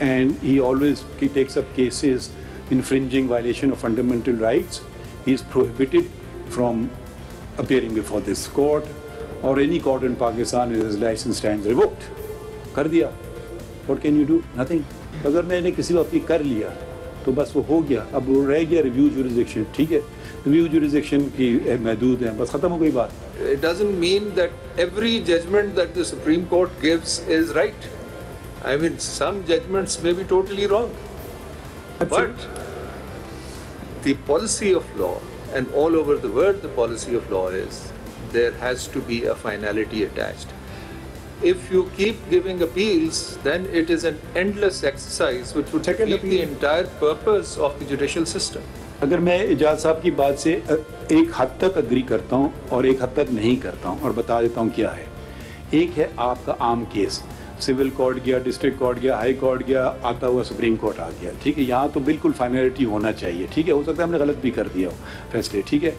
and he takes up cases infringing violation of fundamental rights. He is prohibited from appearing before this court or any court in Pakistan where his license stands revoked. कर दिया. What can you do? Nothing. अगर मैंने किसी को अपील कर लिया तो बस वो हो गया, अब वो रह गया रिव्यू जुरिसडिक्शन। ठीक है, रिव्यू जुरिसडिक्शन की महदूद है, बस खत्म हो गई बात। It doesn't mean that every judgment that the Supreme Court gives is right. I mean, some judgments may be totally wrong. But the policy of law, and all over the world the policy of law is, there has to be a finality attached. If you keep giving appeals, then it is an endless exercise which would defeat the entire purpose of the judicial system. अगर मैं इजाज़ साहब की बात से एक हद तक अग्री करता हूँ और एक हद तक नहीं करता हूँ, और बता देता हूँ क्या है। एक है आपका आम केस, सिविल कोर्ट गया, डिस्ट्रिक्ट कोर्ट गया, हाई कोर्ट गया, आता हुआ सुप्रीम कोर्ट आ गया। ठीक है, यहाँ तो बिल्कुल फाइनलिटी होना चाहिए। ठीक है, हो सकता है हमने गलत भी कर दिया हो फैसले। ठीक है,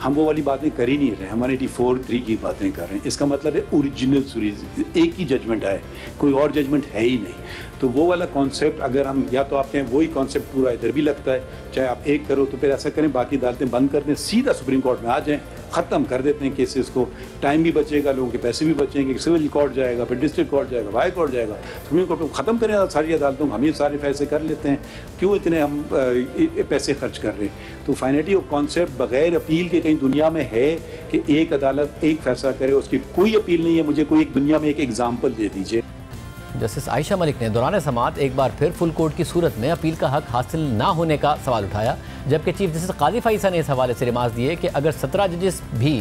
हम वो वाली बातें कर ही नहीं रहे, हम 184(3) की बातें कर रहे हैं। इसका मतलब है ओरिजिनल सीरीज एक ही जजमेंट है, कोई और जजमेंट है ही नहीं। तो वो वाला कॉन्सेप्ट अगर हम, या तो आप कहें वही कॉन्सेप्ट पूरा इधर भी लगता है, चाहे आप एक करो तो फिर ऐसा करें, बाकी अदालतें बंद कर दें, सीधा सुप्रीम कोर्ट में आ जाएं, ख़त्म कर देते हैं केसेस को, टाइम भी बचेगा, लोगों के पैसे भी बचेंगे, सिविल कोर्ट जाएगा, फिर डिस्ट्रिक्ट कोर्ट जाएगा, हाई कोर्ट जाएगा, सुप्रीम कोर्ट को ख़त्म करें सारी अदालतों को, हम ये सारे फैसले कर लेते हैं। क्यों इतने हम पैसे खर्च कर रहे हैं? तो फाइनलिटी ऑफ कॉन्सेप्ट बगैर अपील के कहीं दुनिया में है कि एक अदालत एक फैसला करे, उसकी कोई अपील नहीं है। मुझे कोई एक दुनिया में एक एग्जाम्पल दे दीजिए। जस्टिस आयशा मलिक ने दौरान समाअत एक बार फिर फुल कोर्ट की सूरत में अपील का हक हासिल ना होने का सवाल उठाया, जबकि चीफ जस्टिस काजी फाइसा ने इस हवाले से रिमार्क दिए कि अगर 17 जजेस भी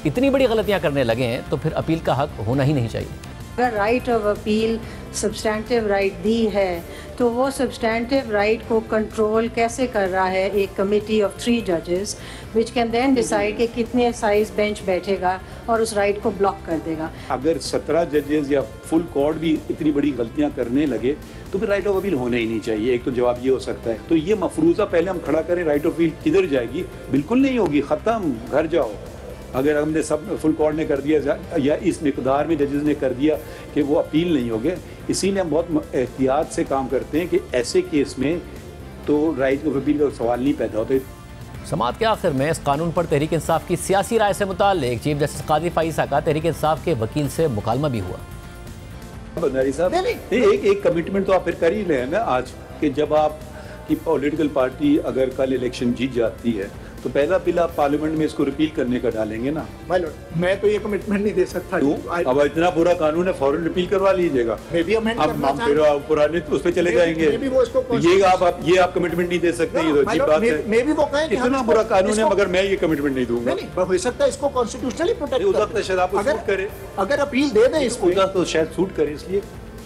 इतनी बड़ी गलतियां करने लगे हैं तो फिर अपील का हक होना ही नहीं चाहिए। अगर right of appeal substantive right दी है तो वो सब्सटैंटिव राइट को कंट्रोल कैसे कर रहा है एक कमेटी ऑफ 3 जजेस विच कैन देन डिसाइड कि कितने साइज बेंच बैठेगा और उस राइट को ब्लॉक कर देगा। अगर 17 जजेस या फुल कोर्ट भी इतनी बड़ी गलतियां करने लगे तो फिर राइट ऑफ अपील होना ही नहीं चाहिए। एक तो जवाब ये हो सकता है। तो ये मफरूज़ा पहले हम खड़ा करें, राइट ऑफ अपील किधर जाएगी? बिल्कुल नहीं होगी, ख़त्म, घर जाओ। अगर हमने सब फुल कोर्ट ने कर दिया या इस मिकदार में जजेस ने कर दिया कि वो अपील नहीं होगे, इसीलिए हम बहुत एहतियात से काम करते हैं कि ऐसे केस में तो राइट ऑफ अपील का सवाल नहीं पैदा होता। समाअत के आखिर में इस कानून पर तहरीक इंसाफ की सियासी राय से मुताल्लिक चीफ जस्टिस काजी फाइसा का तहरीक इंसाफ के वकील से मुकालमा भी हुआ। भंडारी साहब, एक कमिटमेंट तो आप फिर कर ही रहे हैं ना आज, कि जब आप की पॉलिटिकल पार्टी अगर कल इलेक्शन जीत जाती है तो पहला बिल आप पार्लियामेंट में इसको रिपील करने का डालेंगे ना। मैं तो ये कमिटमेंट नहीं दे सकता। अब इतना बुरा कानून है, फौरन रिपील करवा लीजिएगा। अब हम फिर पुराने उस पर चले जाएंगे। ये आप कमिटमेंट नहीं दे सकते, ये तो अच्छी बात है। इतना बुरा कानून है मगर मैं ये कमिटमेंट नहीं दूंगा। हो सकता है इसको कॉन्स्टिट्यूशनली प्रोटेक्ट करे, अगर अपील दे दें इसको तो शायद सूट करे, इसलिए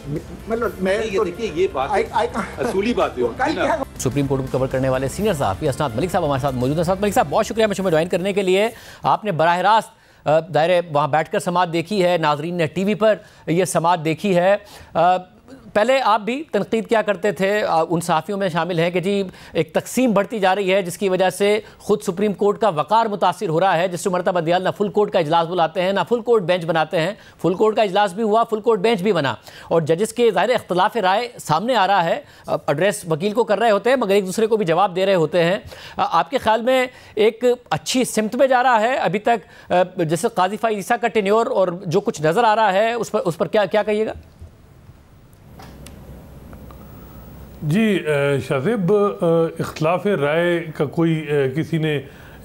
देखिए ये बात असूली बात है। सुप्रीम कोर्ट को कवर करने वाले सीनियर सहाफ़ी असनाद मलिक साहब हमारे साथ मौजूद हैं। असनाद मलिक साहब, बहुत शुक्रिया मुझे में ज्वाइन करने के लिए। आपने बराह रास्त दायरे वहाँ बैठकर समाअत देखी है, नाजरीन ने टीवी पर ये समाअत देखी है। पहले आप भी तनकीद क्या करते थे, उन सहाफ़ियों में शामिल हैं कि जी एक तकसीम बढ़ती जा रही है जिसकी वजह से ख़ुद सुप्रीम कोर्ट का वक़ार मुतासिर हो रहा है। जिस मरतबा बंदियाल ना फुल कोर्ट का इजलास बुलाते हैं ना फुल कोर्ट बेंच बनाते हैं। फुल कोर्ट का इजलास भी हुआ, फुल कोर्ट बेंच भी बना और जजेस के ज़ाहिर इख्तलाफ राय सामने आ रहा है। एड्रेस वकील को कर रहे होते हैं मगर एक दूसरे को भी जवाब दे रहे होते हैं। आपके ख्याल में एक अच्छी सिमत में जा रहा है अभी तक, जैसे काजी फ़ाइज़ ईसा का टेन्योर और जो कुछ नज़र आ रहा है उस पर क्या कहिएगा? जी शाज़ेब, इख्तलाफ राय का कोई किसी ने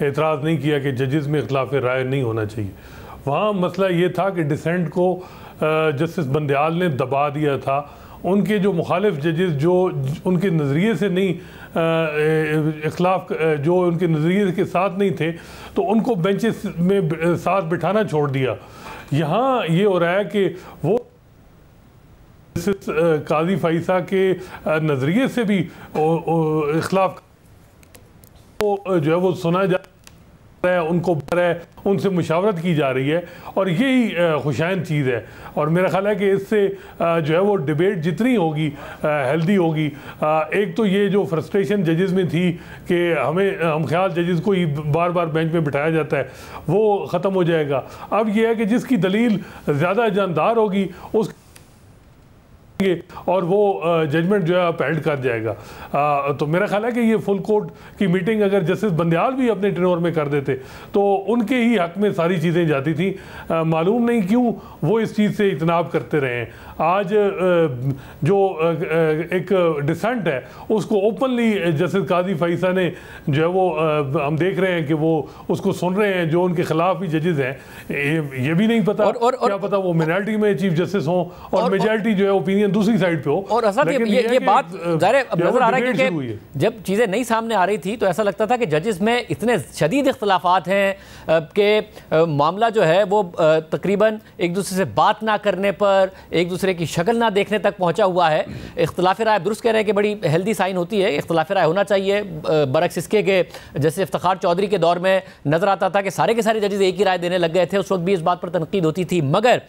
एतराज़ नहीं किया कि जजेस में इख्तलाफ राय नहीं होना चाहिए। वहाँ मसला ये था कि डिसेंट को जस्टिस बंदियाल ने दबा दिया था। उनके जो मुखालिफ जजेस जो उनके नज़रिए से नहीं इख्तलाफ जो उनके नज़रिए के साथ नहीं थे तो उनको बेंचेस में साथ बिठाना छोड़ दिया। यहाँ ये हो रहा है कि वो काजी फ़ाइज़ा के नज़रिए से भी इख्तलाफ जो है वो सुना जा रहा है, उनको उनसे मुशावरत की जा रही है और यही खुशाइन चीज़ है। और मेरा ख्याल है कि इससे जो है वो डिबेट जितनी होगी हेल्दी होगी। एक तो ये जो फ्रस्ट्रेशन जजेस में थी कि हम ख्याल जजेस को ही बार बार बेंच में बिठाया जाता है वो ख़त्म हो जाएगा। अब ये है कि जिसकी दलील ज़्यादा जानदार होगी उस और वो जजमेंट जो है अपहेल्ड कर जाएगा। तो मेरा ख्याल है कि ये फुल कोर्ट की मीटिंग अगर जस्टिस बंदियाल भी अपने टेन्योर में कर देते तो उनके ही हक में सारी चीज़ें जाती थी। मालूम नहीं क्यों वो इस चीज़ से इतनाब करते रहे हैं। आज जो एक डिसेंट है उसको ओपनली जस्टिस काजी फ़ाइज़ा ने जो है वो हम देख रहे हैं कि वो उसको सुन रहे हैं। जो उनके खिलाफ भी जजेस हैं ये भी नहीं पता क्या पता वो मिनॉरिटी में चीफ जस्टिस हों और मेजॉरिटी जो है ओपिनियन दूसरी साइड पे हो। और असद ये बात ज़ाहिर नजर आ रहा है कि जब चीज़ें नहीं सामने आ रही थी तो ऐसा लगता था कि जजेस में इतने शदीद इख्तलाफात हैं कि मामला जो है वो तकरीबन एक दूसरे से बात ना करने पर, एक दूसरे की शक्ल ना देखने तक पहुंचा हुआ है। इख्तलाफ राय दुरुस्त कह रहे हैं कि बड़ी हेल्दी साइन होती है, इख्तलाफ राय होना चाहिए। बरक्स इसके के जैसे इफ्तिखार चौधरी के दौर में नजर आता था कि सारे के सारे जजेस एक ही राय देने लग गए थे, उस वक्त भी इस बात पर तनकीद होती थी। मगर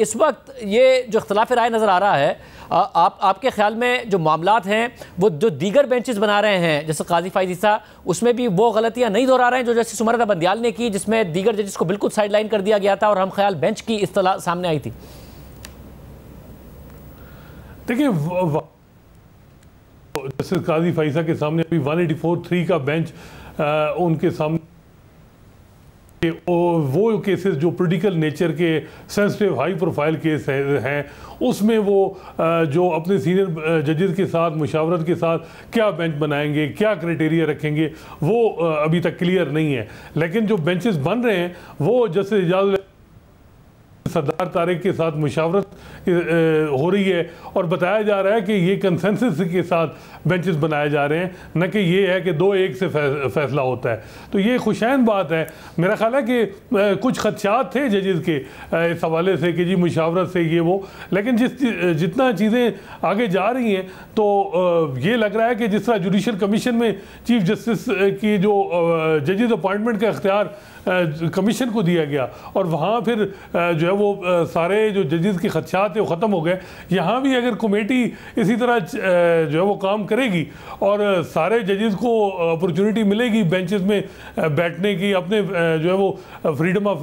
इस वक्त ये जो इख्तलाफ राय नज़र आ रहा है, आपके ख्याल में जो मामलात हैं वो जो दीगर बेंचेस बना रहे हैं जैसे काजी फ़ाइज़ ईसा, उसमें भी वो गलतियां नहीं दोहरा रहे हैं जो जस्टिस उमर रज़ा बंदियाल ने की जिसमें दीगर जजेस को बिल्कुल साइडलाइन कर दिया गया था और हम ख्याल बेंच की इस्तिलाह सामने आई थी? देखिए जस्टिस काजी फ़ाइज़ा के सामने अभी 184(3) का बेंच उनके सामने वो केसेस जो पॉलिटिकल नेचर के सेंसिटिव हाई प्रोफाइल केस हैं उसमें वो जो अपने सीनियर जजेस के साथ मुशावरत के साथ क्या बेंच बनाएंगे, क्या क्राइटेरिया रखेंगे, वो अभी तक क्लियर नहीं है। लेकिन जो बेंचेस बन रहे हैं वो जैसे इजाज़त सरदार तारिक के साथ मुशावरत हो रही है और बताया जा रहा है कि ये कंसेंसस के साथ बेंचेस बनाए जा रहे हैं, न कि ये है कि 2-1 से फैसला होता है। तो ये खुशैन बात है। मेरा ख्याल है कि कुछ खदशात थे जजेस के इस हवाले से कि जी मुशावरत से ये वो, लेकिन जितना चीज़ें आगे जा रही हैं तो ये लग रहा है कि जिस तरह जुडिशल कमीशन में चीफ जस्टिस की जो जजेस अपॉइंटमेंट का इख्तियार कमीशन को दिया गया और वहाँ फिर जो है वो सारे जो जजेस के खदशात थे वो ख़त्म हो गए। यहाँ भी अगर कमेटी इसी तरह जो है वो काम करेगी और सारे जजेस को अपॉर्चुनिटी मिलेगी बेंचेस में बैठने की, अपने जो है वो फ्रीडम ऑफ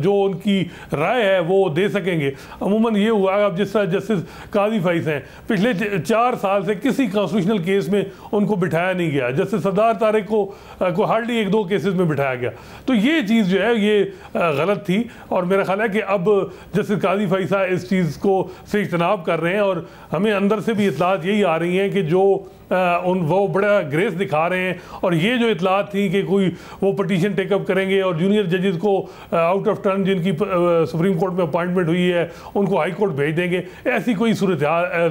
जो उनकी राय है वो दे सकेंगे। अमूमन ये हुआ अब जिस तरह जस्टिस काजी फ़ाइज़ हैं पिछले 4 साल से किसी कॉन्स्टिट्यूशनल केस में उनको बिठाया नहीं गया। जस्टिस सरदार तारिक को हार्डली 1-2 केसेस में बिठाया गया। तो ये चीज़ जो है ये गलत थी और मेरा ख्याल है कि अब जस्टिस काजी फ़ाइज़ा इस चीज़ को से इज्तनाब कर रहे हैं और हमें अंदर से भी इतलात यही आ रही हैं कि जो वो बड़ा ग्रेस दिखा रहे हैं। और ये जो इतलात थी कि कोई वो पटिशन टेकअप करेंगे और जूनियर जजेस को आउट ऑफ टर्न जिनकी सुप्रीम कोर्ट में अपॉइंटमेंट हुई है उनको हाई कोर्ट भेज देंगे, ऐसी कोई सूरत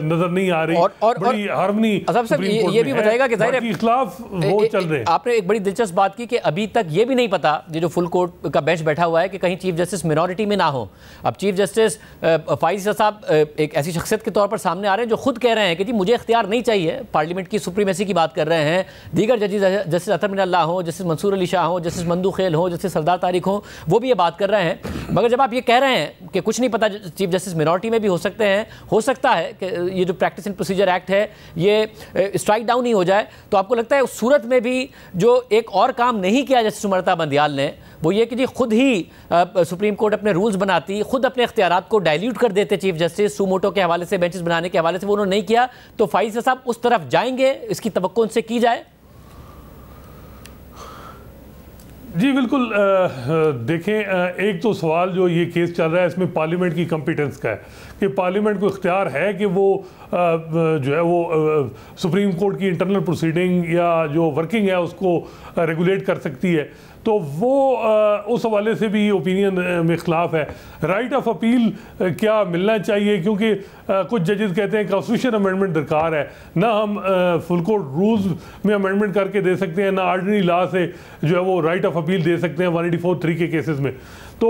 नजर नहीं आ रही। और बड़ी हार्मनी ये भी बताएगा कि जाहिर खिलाफ वो चल रहे हैं। आपने एक बड़ी दिलचस्प बात की कि अभी तक ये भी नहीं पता, ये जो फुल कोर्ट का बेंच बैठा हुआ है, कि कहीं चीफ जस्टिस मिनॉरिटी में ना हो। अब चीफ जस्टिस फ़ाइज़ साहब एक ऐसी शख्सियत के तौर पर सामने आ रहे हैं जो खुद कह रहे हैं कि जी मुझे इख्तियार नहीं चाहिए पार्लियामेंट पार्लियामेंट की सुप्रीमेसी की बात कर रहे हैं, दीगर जजेस जस्टिस अतर मिनल्ला हों, जस्टिस मंसूर अली शाह हों, जस्टिस मंदू खेल हों, जस्टिस सरदार तारिक हों, वो भी ये बात कर रहे हैं। मगर जब आप ये कह रहे हैं कि कुछ नहीं पता, चीफ जस्टिस मिनॉरिटी में भी हो सकते हैं, हो सकता है कि ये जो प्रैक्टिस एंड प्रोसीजर एक्ट है ये स्ट्राइक डाउन ही हो जाए, तो आपको लगता है उस सूरत में भी जो एक और काम नहीं किया जस्टिस सुमरता बंदियाल ने, वो ये कि जी खुद ही सुप्रीम कोर्ट अपने रूल्स बनाती, खुद अपने इख्तियारात को डाइल्यूट कर देते चीफ जस्टिस सुमोटो के हवाले से, बेंचेस बनाने के हवाले से, वो उन्होंने नहीं किया। तो फाइज साहब उस तरफ जाएंगे, इसकी तवक्को उनसे की जाए? जी बिल्कुल। देखें, एक तो सवाल जो ये केस चल रहा है इसमें पार्लियामेंट की कॉम्पिटेंस का है कि पार्लियामेंट को इख्तियार है कि वो जो है वो सुप्रीम कोर्ट की इंटरनल प्रोसीडिंग या जो वर्किंग है उसको रेगुलेट कर सकती है। तो वो उस हवाले से भी ओपिनियन में इख्तलाफ है। राइट ऑफ अपील क्या मिलना चाहिए, क्योंकि कुछ जजेस कहते हैं कॉन्स्टिट्यूशन अमेंडमेंट दरकार है, ना हम फुल कोर्ट रूल्स में अमेंडमेंट करके दे सकते हैं, ना आर्डिनरी लॉ से जो है वो राइट ऑफ अपील दे सकते हैं 184(3) के केसेस में। तो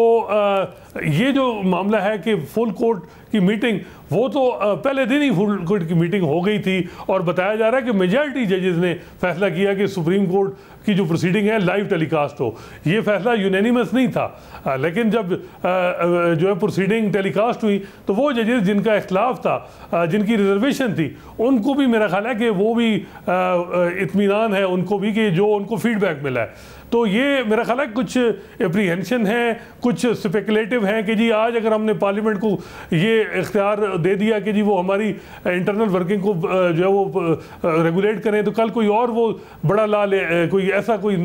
ये जो मामला है कि फुल कोर्ट की मीटिंग, वो तो पहले दिन ही फुल कोर्ट की मीटिंग हो गई थी और बताया जा रहा है कि मेजॉरिटी जजेस ने फैसला किया कि सुप्रीम कोर्ट की जो प्रोसीडिंग है लाइव टेलीकास्ट हो। ये फैसला यूनैनिमस नहीं था, लेकिन जब जो है प्रोसीडिंग टेलीकास्ट हुई तो वो जजेस जिनका इख्तलाफ था, जिनकी रिजर्वेशन थी, उनको भी मेरा ख्याल है कि वो भी इत्मीनान है उनको भी कि जो उनको फीडबैक मिला है। तो ये मेरा ख्याल है कुछ एप्रीहेंशन है, कुछ स्पेकुलेटिव हैं कि जी आज अगर हमने पार्लियामेंट को ये इख्तियार दे दिया कि जी वो हमारी इंटरनल वर्किंग को जो है वो रेगुलेट करें, तो कल कोई और वो बड़ा लॉ ले, कोई ऐसा कोई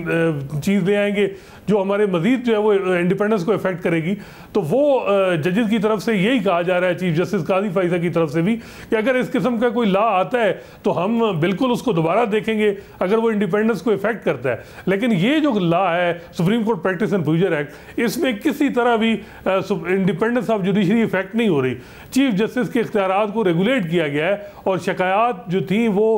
चीज़ ले आएंगे जो हमारे मज़ीद जो है वो इंडिपेंडेंस को इफेक्ट करेगी। तो वो जजेस की तरफ से यही कहा जा रहा है, चीफ जस्टिस काजी फाइजा की तरफ से भी, कि अगर इस किस्म का कोई लॉ आता है तो हम बिल्कुल उसको दोबारा देखेंगे अगर वो इंडिपेंडेंस को इफेक्ट करता है। लेकिन ये जो लॉ है supreme court practice and procedure act, इसमें किसी तरह भी इंडिपेंडेंस ऑफ जुडिशरी इफेक्ट नहीं हो रही। चीफ जस्टिस के इख्तियारात को रेगुलेट किया गया है और शिकायत जो थी वो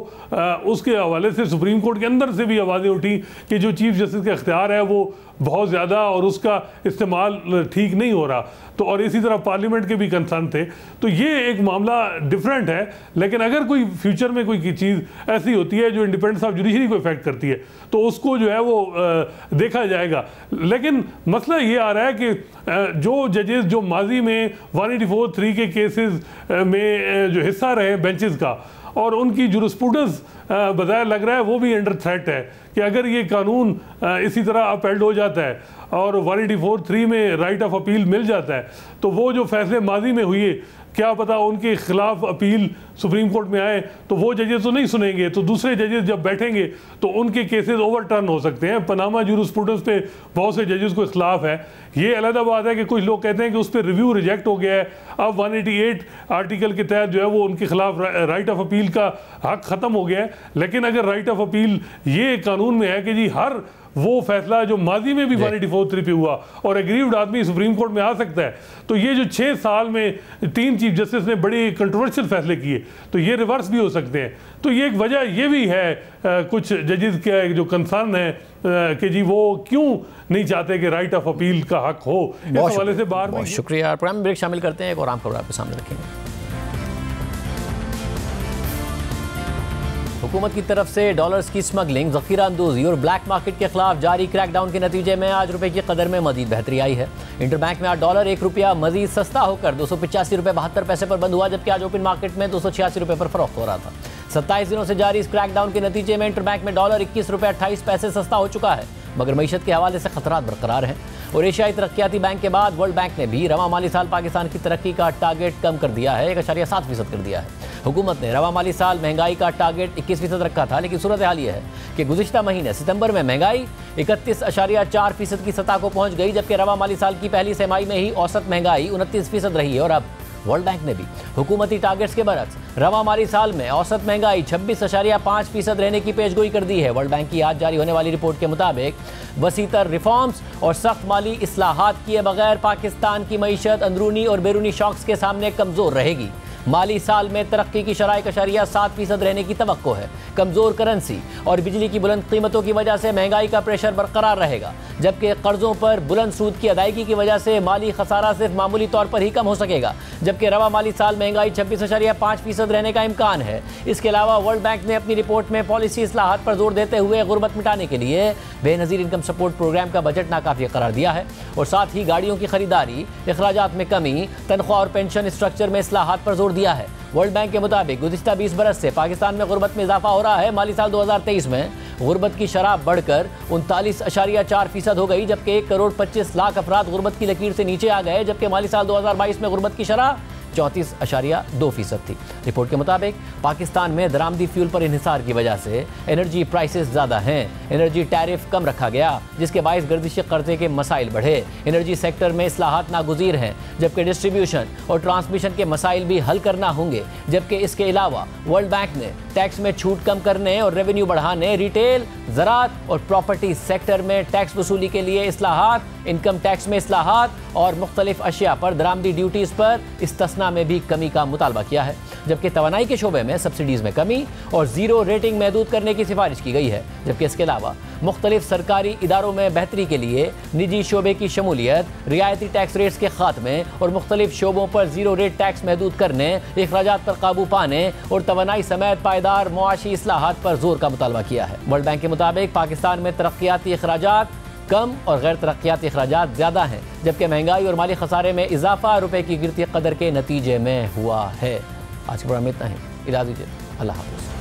उसके हवाले से सुप्रीम कोर्ट के अंदर से भी आवाज़ें उठी कि जो चीफ जस्टिस का इख्तियार है वो बहुत ज़्यादा और उसका इस्तेमाल ठीक नहीं हो रहा। तो और इसी तरह पार्लियामेंट के भी कंसर्न थे। तो ये एक मामला डिफरेंट है, लेकिन अगर कोई फ्यूचर में कोई चीज़ ऐसी होती है जो इंडिपेंडेंस ऑफ जुडिशरी को इफेक्ट करती है तो उसको जो है वो देखा जाएगा। लेकिन मसला ये आ रहा है कि जो जजेस जो माजी में 184(3) के केसेस में जो हिस्सा रहे बेंचेस का, और उनकी जुरिस्प्रूडेंस बज़ाहिर लग रहा है वो भी अंडर थ्रेट है कि अगर ये कानून इसी तरह अपहेल्ड हो जाता है और 184(3) में राइट ऑफ अपील मिल जाता है तो वो जो फैसले माजी में हुए, क्या पता उनके खिलाफ अपील सुप्रीम कोर्ट में आए तो वो जजेस तो नहीं सुनेंगे, तो दूसरे जजेस जब बैठेंगे तो उनके केसेस ओवरटर्न हो सकते हैं। पनामा जूरिस्प्रूडेंस पे बहुत से जजेस को इख्तलाफ है। ये अलग बात है कि कुछ लोग कहते हैं कि उस पर रिव्यू रिजेक्ट हो गया है, अब 188 आर्टिकल के तहत जो है वो उनके खिलाफ राइट ऑफ अपील का हक ख़त्म हो गया है। लेकिन अगर राइट ऑफ अपील ये कानून में है कि जी हर वो फैसला जो माजी में भी 184(3) पे हुआ और एग्रीव्ड आदमी सुप्रीम कोर्ट में आ सकता है, तो ये जो 6 साल में 3 चीफ जस्टिस ने बड़ी कंट्रोवर्शियल फैसले किए तो ये रिवर्स भी हो सकते हैं। तो ये एक वजह ये भी है कुछ जजेस के जो कंसर्न है कि जी वो क्यों नहीं चाहते कि राइट ऑफ अपील का हक हो। इस हवाले से बार में शुक्रिया। प्रोग्राम में ब्रेक शामिल करते हैं, एक और आम खबर आपके सामने रखेंगे। हुकूमत की तरफ से डॉलर्स की स्मगलिंग, जखीरा अंदोजी और ब्लैक मार्केट के खिलाफ जारी क्रैकडाउन के नतीजे में आज रुपए की कदर में मजीद बेहतरी आई है। इंटरबैंक में आज डॉलर 1 रुपया मजीद सस्ता होकर 285 रुपये 72 पैसे पर बंद हुआ, जबकि आज ओपन मार्केट में 286 रुपये पर फरोख्त हो रहा था। 27 दिनों से जारी इस क्रैकडाउन के नतीजे में इंटरबैंक में डॉलर 21 रुपये 28 पैसे सस्ता हो चुका है, मगर मईशत के हवाले से खतरात बरकरार हैं। और एशियाई तरक्याती बैंक के बाद वर्ल्ड बैंक ने भी रवा माली साल पाकिस्तान की तरक्की का टारगेट कम कर दिया है, 1.7% कर दिया है। हुकूमत ने रवा माली साल महंगाई का टारगेट 21% रखा था, लेकिन सूरत हाल यह है कि गुज़िश्ता महीने सितंबर में महंगाई 31.4% की सतह को पहुंच गई, जबकि रवा माली साल की पहली तिमाही में ही औसत महंगाई 29% रही है। और अब वर्ल्ड बैंक ने भी हुकूमती टारगेट्स के बरक्स रवा माली साल में औसत महंगाई 26.5% रहने की पेशगोई कर दी है। वर्ल्ड बैंक की आज जारी होने वाली रिपोर्ट के मुताबिक वसीतर रिफॉर्म्स और सख्त माली इस्लाहात किए बगैर पाकिस्तान की मईशत अंदरूनी और बैरूनी शॉक्स के सामने कमज़ोर रहेगी। माली साल में तरक्की की शरह 1.7% रहने की तवक्को है। कमज़ोर करेंसी और बिजली की बुलंद कीमतों की वजह से महंगाई का प्रेशर बरकरार रहेगा। जबकि कर्जों पर बुलंद सूद की अदायगी की वजह से माली खसारा सिर्फ मामूली तौर पर ही कम हो सकेगा, जबकि रवा माली साल महंगाई 26.5% रहने का इम्कान है। इसके अलावा वर्ल्ड बैंक ने अपनी रिपोर्ट में पॉलिसी इस्लाहात पर जोर देते हुए गुर्बत मिटाने के लिए बेनज़ीर इनकम सपोर्ट प्रोग्राम का बजट नाकाफी करार दिया है और साथ ही गाड़ियों की खरीदारी, अखराजात में कमी, तनख्वाह और पेंशन स्ट्रक्चर में इस्लाहात पर जोर दिया है। वर्ल्ड बैंक के मुताबिक गुज़िश्ता 20 बरस से पाकिस्तान में गुर्बत में इजाफा हो रहा है। माली साल 2023 में गुर्बत की शरह बढ़कर 39.4% हो गई, जबकि 1 करोड़ 25 लाख अफराद गुर्बत की लकीर से नीचे आ गए, जबकि माली साल 2022 में गुर्बत की शरह 34.2% थी। रिपोर्ट के मुताबिक पाकिस्तान में दरामदी फ्यूल पर इन्हिसार की वजह से एनर्जी प्राइसेस ज़्यादा हैं। एनर्जी टैरिफ कम रखा गया, जिसके बायस गर्दिशी कर्जे के मसाइल बढ़े। एनर्जी सेक्टर में इस्लाहात नागुज़ीर हैं, जबकि डिस्ट्रीब्यूशन और ट्रांसमिशन के मसाइल भी हल करना होंगे। जबकि इसके अलावा वर्ल्ड बैंक ने टैक्स में छूट कम करने और रेवेन्यू बढ़ाने, रिटेल, ज़राअत और प्रॉपर्टी सेक्टर में टैक्स वसूली के लिए इस्लाहात, इनकम टैक्स में इस्लाहात और मुख्तलिफ अशिया पर दरामदी ड्यूटीज़ पर इस्तिस्ना में भी कमी का मुतालबा किया है। जबकि तवानाई के शोबे में सब्सिडीज़ में कमी और ज़ीरो रेटिंग महदूद करने की सिफारिश की गई है। जबकि इसके अलावा मुख्तलिफ सरकारी इदारों में बेहतरी के लिए निजी शोबे की शमूलियत, रियायती टैक्स रेट्स के खात्मे और मुख्तलिफ शोबों पर ज़ीरो रेट टैक्स महदूद करने, अखराजात पर काबू पाने और तवानाई समेत पायदार मुआशी इस्लाहात पर जोर का मुतालबा किया है। वर्ल्ड बैंक के मुताबिक पाकिस्तान में तरक्याती अखराजात कम और गैर तरक्याती अखराजात ज़्यादा हैं, जबकि महंगाई और माली खसारे में इजाफा रुपए की गिरती कदर के नतीजे में हुआ है। आज के प्रोग्राम में इतना ही। इजाज़त दीजिए। अल्लाह हाफ़िज़।